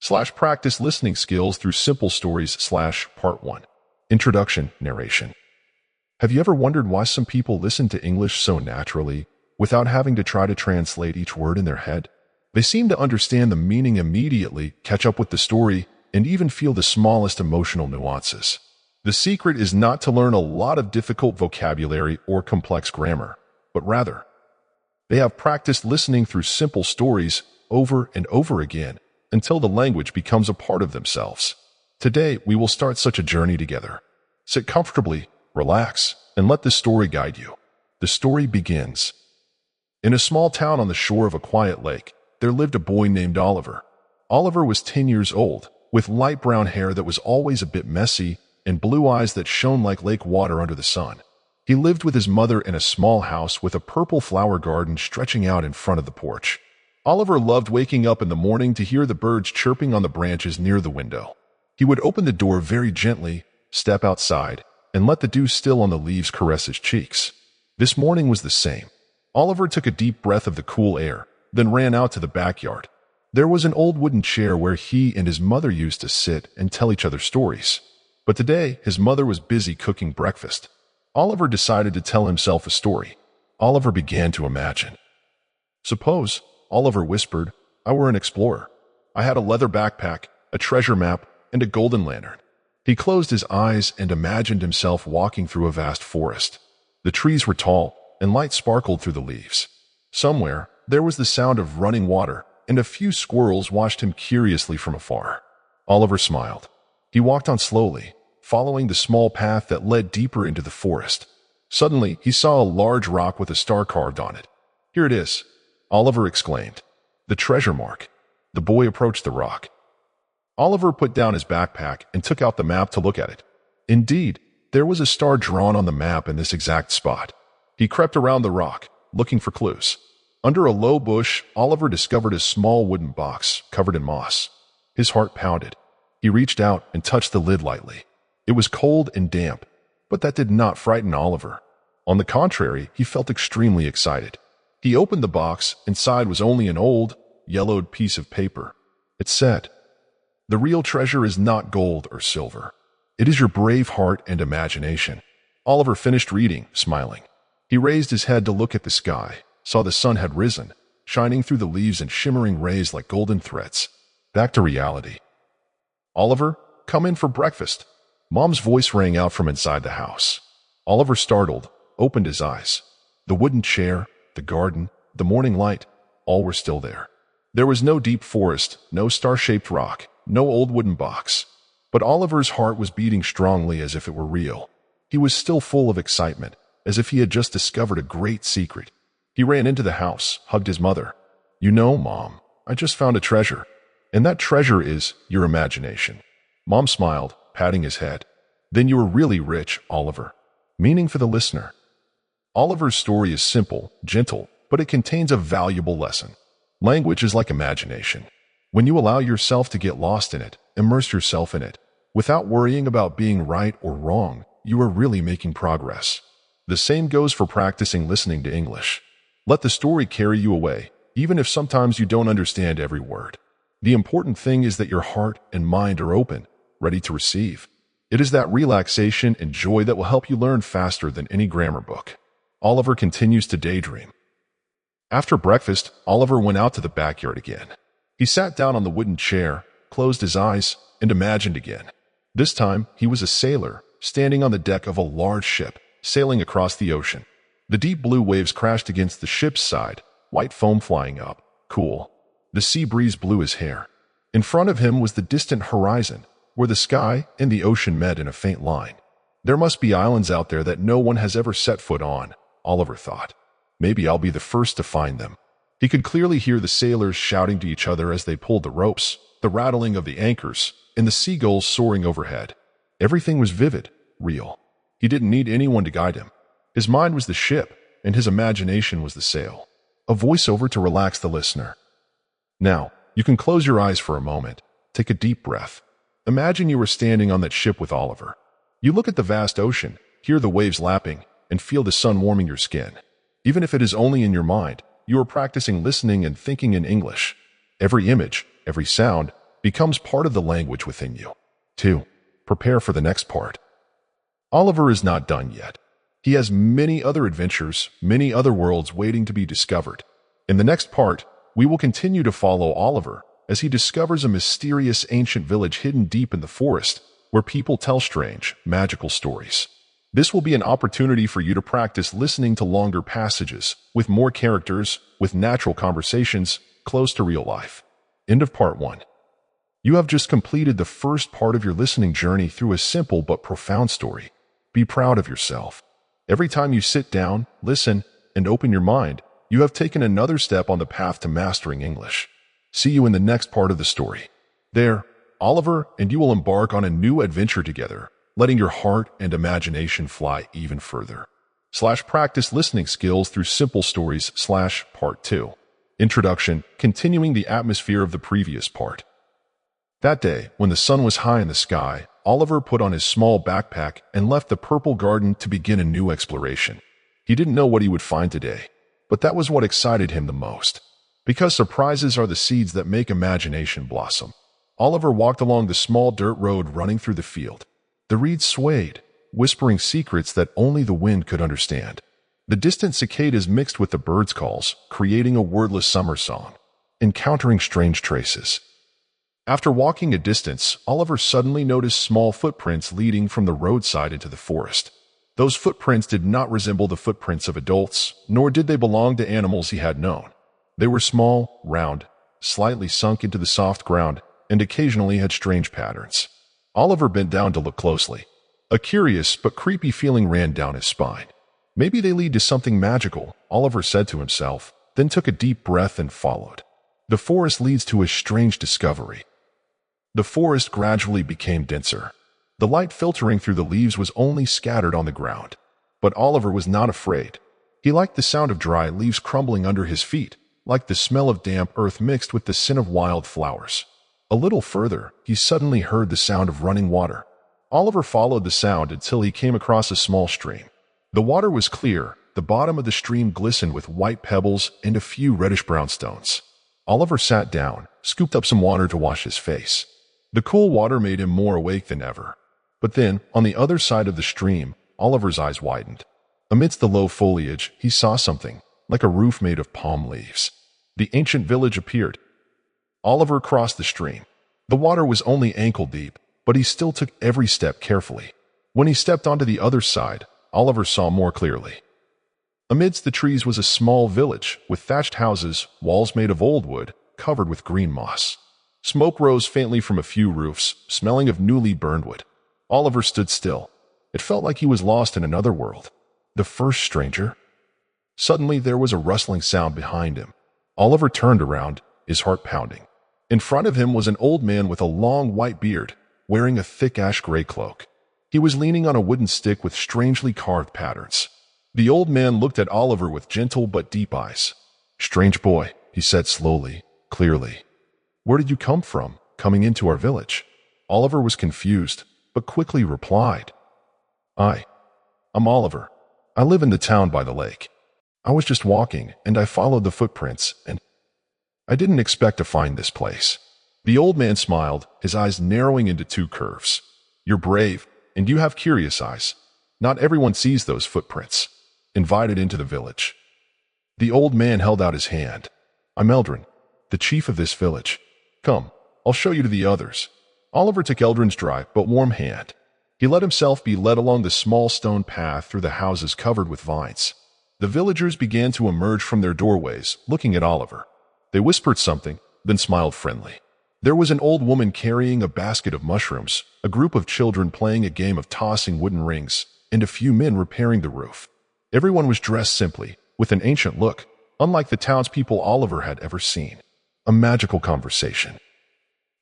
practice listening skills through simple stories / part 1. Introduction, narration. Have you ever wondered why some people listen to English so naturally, without having to try to translate each word in their head? They seem to understand the meaning immediately, catch up with the story, and even feel the smallest emotional nuances. The secret is not to learn a lot of difficult vocabulary or complex grammar, but rather, they have practiced listening through simple stories over and over again until the language becomes a part of themselves. Today, we will start such a journey together. Sit comfortably, relax, and let the story guide you. The story begins. In a small town on the shore of a quiet lake, there lived a boy named Oliver. Oliver was 10 years old, with light brown hair that was always a bit messy and blue eyes that shone like lake water under the sun. He lived with his mother in a small house with a purple flower garden stretching out in front of the porch. Oliver loved waking up in the morning to hear the birds chirping on the branches near the window. He would open the door very gently, step outside, and let the dew still on the leaves caress his cheeks. This morning was the same. Oliver took a deep breath of the cool air, then ran out to the backyard. There was an old wooden chair where he and his mother used to sit and tell each other stories. But today, his mother was busy cooking breakfast. Oliver decided to tell himself a story. Oliver began to imagine. Suppose, Oliver whispered, I were an explorer. I had a leather backpack, a treasure map, and a golden lantern. He closed his eyes and imagined himself walking through a vast forest. The trees were tall, and light sparkled through the leaves. Somewhere, there was the sound of running water, and a few squirrels watched him curiously from afar. Oliver smiled. He walked on slowly, following the small path that led deeper into the forest. Suddenly, he saw a large rock with a star carved on it. Here it is, Oliver exclaimed. The treasure mark. The boy approached the rock. Oliver put down his backpack and took out the map to look at it. Indeed, there was a star drawn on the map in this exact spot. He crept around the rock, looking for clues. Under a low bush, Oliver discovered a small wooden box covered in moss. His heart pounded. He reached out and touched the lid lightly. It was cold and damp, but that did not frighten Oliver. On the contrary, he felt extremely excited. He opened the box. Inside was only an old, yellowed piece of paper. It said, "The real treasure is not gold or silver. It is your brave heart and imagination." Oliver finished reading, smiling. He raised his head to look at the sky, saw the sun had risen, shining through the leaves in shimmering rays like golden threads. Back to reality. Oliver, come in for breakfast. Mom's voice rang out from inside the house. Oliver, startled, opened his eyes. The wooden chair, the garden, the morning light, all were still there. There was no deep forest, no star-shaped rock, no old wooden box. But Oliver's heart was beating strongly as if it were real. He was still full of excitement, as if he had just discovered a great secret. He ran into the house, hugged his mother. You know, Mom, I just found a treasure. And that treasure is your imagination. Mom smiled, patting his head. Then you are really rich, Oliver. Meaning for the listener. Oliver's story is simple, gentle, but it contains a valuable lesson. Language is like imagination. When you allow yourself to get lost in it, immerse yourself in it, without worrying about being right or wrong, you are really making progress. The same goes for practicing listening to English. Let the story carry you away, even if sometimes you don't understand every word. The important thing is that your heart and mind are open, ready to receive. It is that relaxation and joy that will help you learn faster than any grammar book. Oliver continues to daydream. After breakfast, Oliver went out to the backyard again. He sat down on the wooden chair, closed his eyes, and imagined again. This time, he was a sailor, standing on the deck of a large ship, sailing across the ocean. The deep blue waves crashed against the ship's side, white foam flying up. Cool. The sea breeze blew his hair. In front of him was the distant horizon, where the sky and the ocean met in a faint line. There must be islands out there that no one has ever set foot on, Oliver thought. Maybe I'll be the first to find them. He could clearly hear the sailors shouting to each other as they pulled the ropes, the rattling of the anchors, and the seagulls soaring overhead. Everything was vivid, real. He didn't need anyone to guide him. His mind was the ship, and his imagination was the sail. A voiceover to relax the listener. Now, you can close your eyes for a moment. Take a deep breath. Imagine you were standing on that ship with Oliver. You look at the vast ocean, hear the waves lapping, and feel the sun warming your skin. Even if it is only in your mind, you are practicing listening and thinking in English. Every image, every sound, becomes part of the language within you. 2. Prepare for the next part. Oliver is not done yet. He has many other adventures, many other worlds waiting to be discovered. In the next part, we will continue to follow Oliver as he discovers a mysterious ancient village hidden deep in the forest where people tell strange, magical stories. This will be an opportunity for you to practice listening to longer passages, with more characters, with natural conversations, close to real life. End of part 1. You have just completed the first part of your listening journey through a simple but profound story. Be proud of yourself. Every time you sit down, listen, and open your mind, you have taken another step on the path to mastering English. See you in the next part of the story. There, Oliver and you will embark on a new adventure together, letting your heart and imagination fly even further. Practice listening skills through simple stories / part 2. Introduction, continuing the atmosphere of the previous part. That day, when the sun was high in the sky, Oliver put on his small backpack and left the purple garden to begin a new exploration. He didn't know what he would find today, but that was what excited him the most. Because surprises are the seeds that make imagination blossom. Oliver walked along the small dirt road running through the field. The reeds swayed, whispering secrets that only the wind could understand. The distant cicadas mixed with the birds' calls, creating a wordless summer song. Encountering strange traces. After walking a distance, Oliver suddenly noticed small footprints leading from the roadside into the forest. Those footprints did not resemble the footprints of adults, nor did they belong to animals he had known. They were small, round, slightly sunk into the soft ground, and occasionally had strange patterns. Oliver bent down to look closely. A curious but creepy feeling ran down his spine. Maybe they lead to something magical, Oliver said to himself, then took a deep breath and followed. The forest leads to a strange discovery. The forest gradually became denser. The light filtering through the leaves was only scattered on the ground. But Oliver was not afraid. He liked the sound of dry leaves crumbling under his feet, like the smell of damp earth mixed with the scent of wild flowers. A little further, he suddenly heard the sound of running water. Oliver followed the sound until he came across a small stream. The water was clear, the bottom of the stream glistened with white pebbles and a few reddish-brown stones. Oliver sat down, scooped up some water to wash his face. The cool water made him more awake than ever. But then, on the other side of the stream, Oliver's eyes widened. Amidst the low foliage, he saw something, like a roof made of palm leaves. The ancient village appeared. Oliver crossed the stream. The water was only ankle deep, but he still took every step carefully. When he stepped onto the other side, Oliver saw more clearly. Amidst the trees was a small village, with thatched houses, walls made of old wood, covered with green moss. Smoke rose faintly from a few roofs, smelling of newly burned wood. Oliver stood still. It felt like he was lost in another world. The first stranger? Suddenly there was a rustling sound behind him. Oliver turned around, his heart pounding. In front of him was an old man with a long white beard, wearing a thick ash-gray cloak. He was leaning on a wooden stick with strangely carved patterns. The old man looked at Oliver with gentle but deep eyes. "Strange boy," he said slowly, clearly. "Where did you come from, coming into our village?" Oliver was confused, but quickly replied, I'm Oliver. I live in the town by the lake. I was just walking, and I followed the footprints, and I didn't expect to find this place." The old man smiled, his eyes narrowing into two curves. "You're brave, and you have curious eyes. Not everyone sees those footprints." Invited into the village. The old man held out his hand. "I'm Eldrin, the chief of this village. Come, I'll show you to the others." Oliver took Eldrin's dry but warm hand. He let himself be led along the small stone path through the houses covered with vines. The villagers began to emerge from their doorways, looking at Oliver. They whispered something, then smiled friendly. There was an old woman carrying a basket of mushrooms, a group of children playing a game of tossing wooden rings, and a few men repairing the roof. Everyone was dressed simply, with an ancient look, unlike the townspeople Oliver had ever seen. A magical conversation.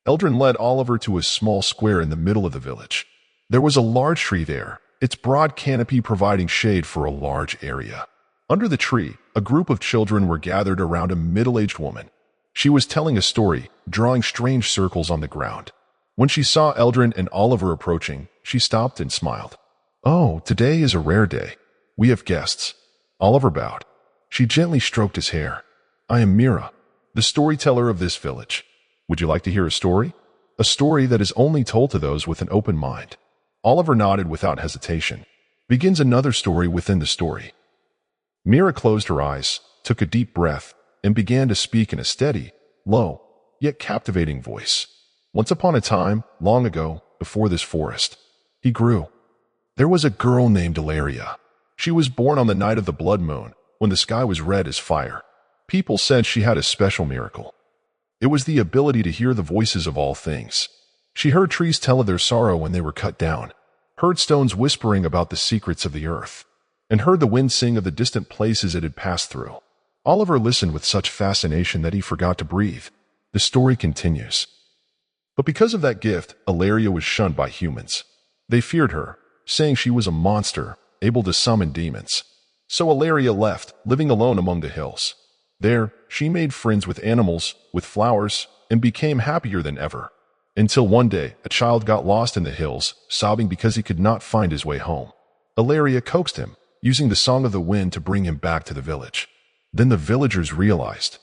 Eldrin led Oliver to a small square in the middle of the village. There was a large tree there, its broad canopy providing shade for a large area. Under the tree, a group of children were gathered around a middle-aged woman. She was telling a story, drawing strange circles on the ground. When she saw Eldrin and Oliver approaching, she stopped and smiled. "Oh, today is a rare day. We have guests." Oliver bowed. She gently stroked his hair. "I am Mira, the storyteller of this village. Would you like to hear a story?" a story that is only told to those with an open mind. Oliver nodded without hesitation. Begins another story within the story. Mira closed her eyes, took a deep breath, and began to speak in a steady, low, yet captivating voice. Once upon a time, long ago, before this forest, he grew. There was a girl named Ilaria. She was born on the night of the blood moon, when the sky was red as fire. People said she had a special miracle. It was the ability to hear the voices of all things. She heard trees tell of their sorrow when they were cut down, heard stones whispering about the secrets of the earth, and heard the wind sing of the distant places it had passed through. Oliver listened with such fascination that he forgot to breathe. The story continues. But because of that gift, Ilaria was shunned by humans. They feared her, saying she was a monster, able to summon demons. So Ilaria left, living alone among the hills. There, she made friends with animals, with flowers, and became happier than ever. Until one day, a child got lost in the hills, sobbing because he could not find his way home. Ilaria coaxed him, using the song of the wind to bring him back to the village. Then the villagers realized.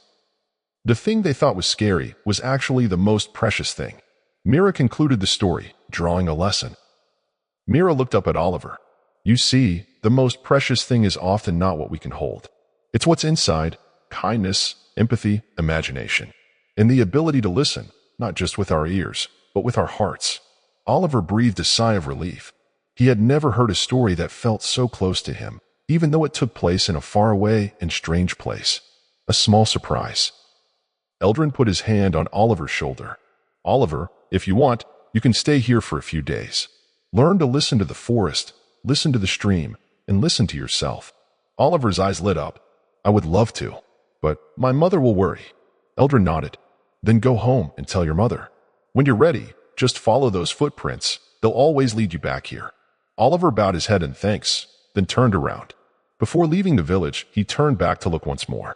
The thing they thought was scary was actually the most precious thing. Mira concluded the story, drawing a lesson. Mira looked up at Oliver. You see, the most precious thing is often not what we can hold. It's what's inside: kindness, empathy, imagination, and the ability to listen, not just with our ears, but with our hearts. Oliver breathed a sigh of relief. He had never heard a story that felt so close to him, even though it took place in a faraway and strange place. A small surprise. Eldrin put his hand on Oliver's shoulder. Oliver, if you want, you can stay here for a few days. Learn to listen to the forest, listen to the stream, and listen to yourself. Oliver's eyes lit up. I would love to, but my mother will worry. Eldrin nodded. Then go home and tell your mother. When you're ready, just follow those footprints. They'll always lead you back here. Oliver bowed his head in thanks, then turned around. Before leaving the village, he turned back to look once more.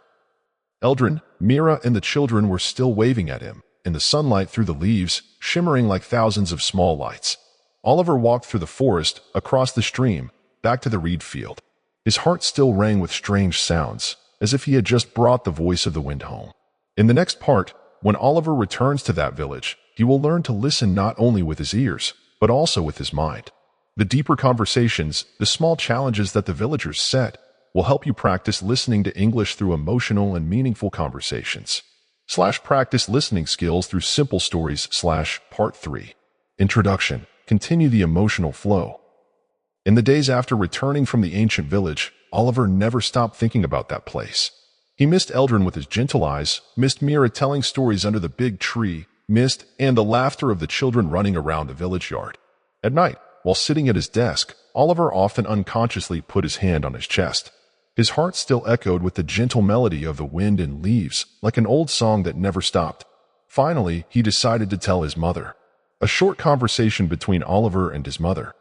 Eldrin, Mira, and the children were still waving at him, in the sunlight through the leaves, shimmering like thousands of small lights. Oliver walked through the forest, across the stream, back to the reed field. His heart still rang with strange sounds, as if he had just brought the voice of the wind home. In the next part, when Oliver returns to that village, he will learn to listen not only with his ears, but also with his mind. The deeper conversations, the small challenges that the villagers set, will help you practice listening to English through emotional and meaningful conversations. Practice listening skills through simple stories / part 3. Introduction. Continue the emotional flow. In the days after returning from the ancient village, Oliver never stopped thinking about that place. He missed Eldrin with his gentle eyes, missed Mira telling stories under the big tree, missed and the laughter of the children running around the village yard. At night, while sitting at his desk, Oliver often unconsciously put his hand on his chest. His heart still echoed with the gentle melody of the wind and leaves, like an old song that never stopped. Finally, he decided to tell his mother. A short conversation between Oliver and his mother.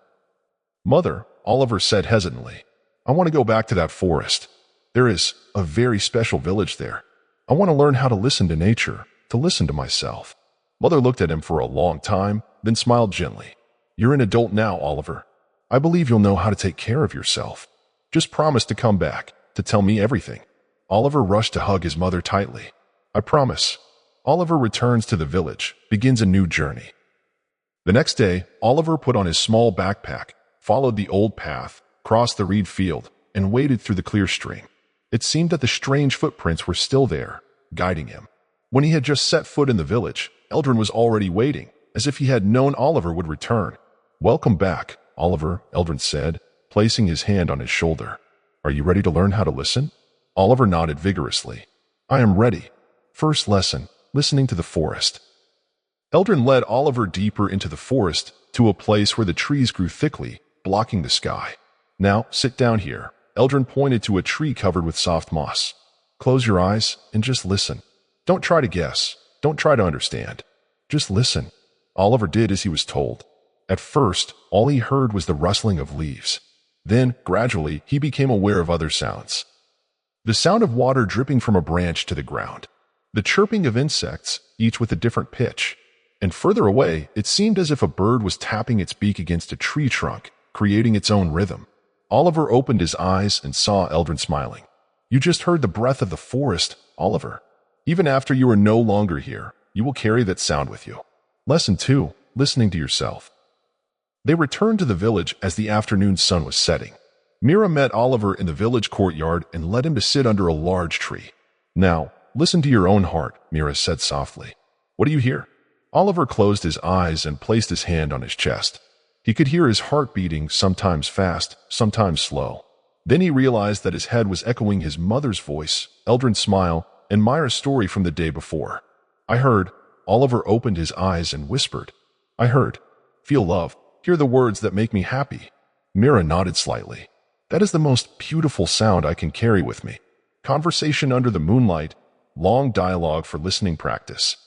Mother, Oliver said hesitantly, I want to go back to that forest. There is a very special village there. I want to learn how to listen to nature, to listen to myself. Mother looked at him for a long time, then smiled gently. You're an adult now, Oliver. I believe you'll know how to take care of yourself. Just promise to come back, to tell me everything. Oliver rushed to hug his mother tightly. I promise. Oliver returns to the village, begins a new journey. The next day, Oliver put on his small backpack, followed the old path, crossed the reed field, and waded through the clear stream. It seemed that the strange footprints were still there, guiding him. When he had just set foot in the village, Eldrin was already waiting, as if he had known Oliver would return. Welcome back, Oliver, Eldrin said, placing his hand on his shoulder. Are you ready to learn how to listen? Oliver nodded vigorously. I am ready. First lesson, listening to the forest. Eldrin led Oliver deeper into the forest, to a place where the trees grew thickly, blocking the sky. Now, sit down here. Eldrin pointed to a tree covered with soft moss. Close your eyes and just listen. Don't try to guess. Don't try to understand. Just listen. Oliver did as he was told. At first, all he heard was the rustling of leaves. Then, gradually, he became aware of other sounds. The sound of water dripping from a branch to the ground. The chirping of insects, each with a different pitch. And further away, it seemed as if a bird was tapping its beak against a tree trunk, creating its own rhythm. Oliver opened his eyes and saw Eldrin smiling. You just heard the breath of the forest, Oliver. Even after you are no longer here, you will carry that sound with you. Lesson 2. Listening to yourself. They returned to the village as the afternoon sun was setting. Mira met Oliver in the village courtyard and led him to sit under a large tree. Now, listen to your own heart, Mira said softly. What do you hear? Oliver closed his eyes and placed his hand on his chest. He could hear his heart beating, sometimes fast, sometimes slow. Then he realized that his head was echoing his mother's voice, Eldrin's smile, and Myra's story from the day before. I heard. Oliver opened his eyes and whispered. I heard. Feel love. Hear the words that make me happy. Mira nodded slightly. That is the most beautiful sound I can carry with me. Conversation under the moonlight, long dialogue for listening practice.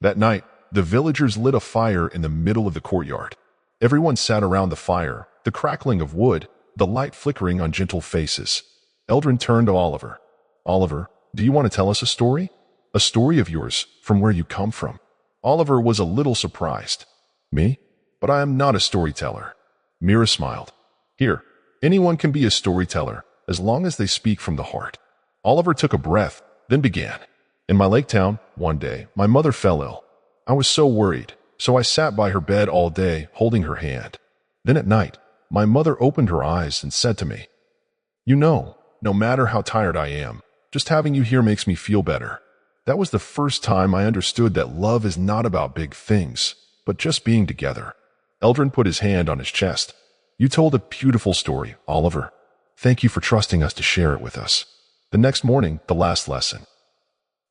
That night, the villagers lit a fire in the middle of the courtyard. Everyone sat around the fire, the crackling of wood, the light flickering on gentle faces. Eldrin turned to Oliver. Oliver, do you want to tell us a story? A story of yours, from where you come from. Oliver was a little surprised. Me? But I am not a storyteller. Mira smiled. Here, anyone can be a storyteller, as long as they speak from the heart. Oliver took a breath, then began. In my lake town, one day, my mother fell ill. I was so worried, so I sat by her bed all day, holding her hand. Then at night, my mother opened her eyes and said to me, You know, no matter how tired I am, just having you here makes me feel better. That was the first time I understood that love is not about big things, but just being together. Eldrin put his hand on his chest. You told a beautiful story, Oliver. Thank you for trusting us to share it with us. The next morning, the last lesson.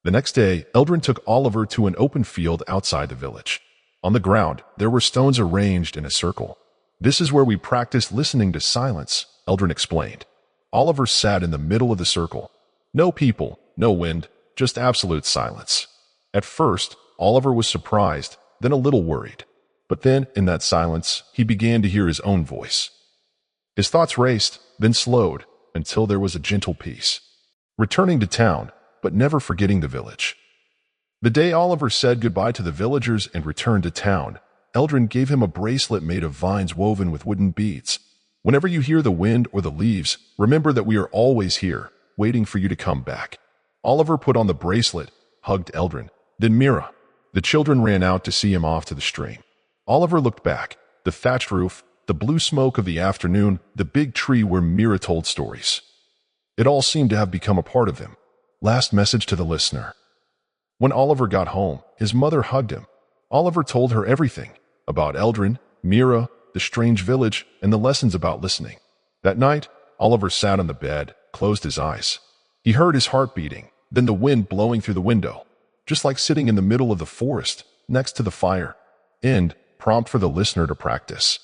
The next day, Eldrin took Oliver to an open field outside the village. On the ground, there were stones arranged in a circle. This is where we practice listening to silence, Eldrin explained. Oliver sat in the middle of the circle. No people, no wind, just absolute silence. At first, Oliver was surprised, then a little worried. But then, in that silence, he began to hear his own voice. His thoughts raced, then slowed, until there was a gentle peace. Returning to town, but never forgetting the village. The day Oliver said goodbye to the villagers and returned to town, Eldrin gave him a bracelet made of vines woven with wooden beads. Whenever you hear the wind or the leaves, remember that we are always here, waiting for you to come back. Oliver put on the bracelet, hugged Eldrin, then Mira. The children ran out to see him off to the stream. Oliver looked back, the thatched roof, the blue smoke of the afternoon, the big tree where Mira told stories. It all seemed to have become a part of him. Last message to the listener. When Oliver got home, his mother hugged him. Oliver told her everything, about Eldrin, Mira, the strange village, and the lessons about listening. That night, Oliver sat on the bed, closed his eyes. He heard his heart beating, then the wind blowing through the window, just like sitting in the middle of the forest, next to the fire. End. Prompt for the listener to practice.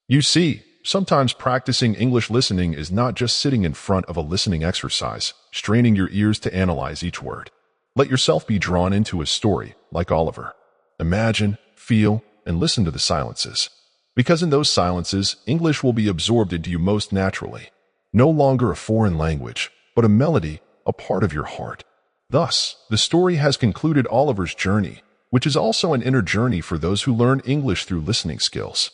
You see, sometimes practicing English listening is not just sitting in front of a listening exercise, straining your ears to analyze each word. Let yourself be drawn into a story, like Oliver. Imagine, feel, and listen to the silences. Because in those silences, English will be absorbed into you most naturally. No longer a foreign language, but a melody, a part of your heart. Thus, the story has concluded Oliver's journey, which is also an inner journey for those who learn English through listening skills.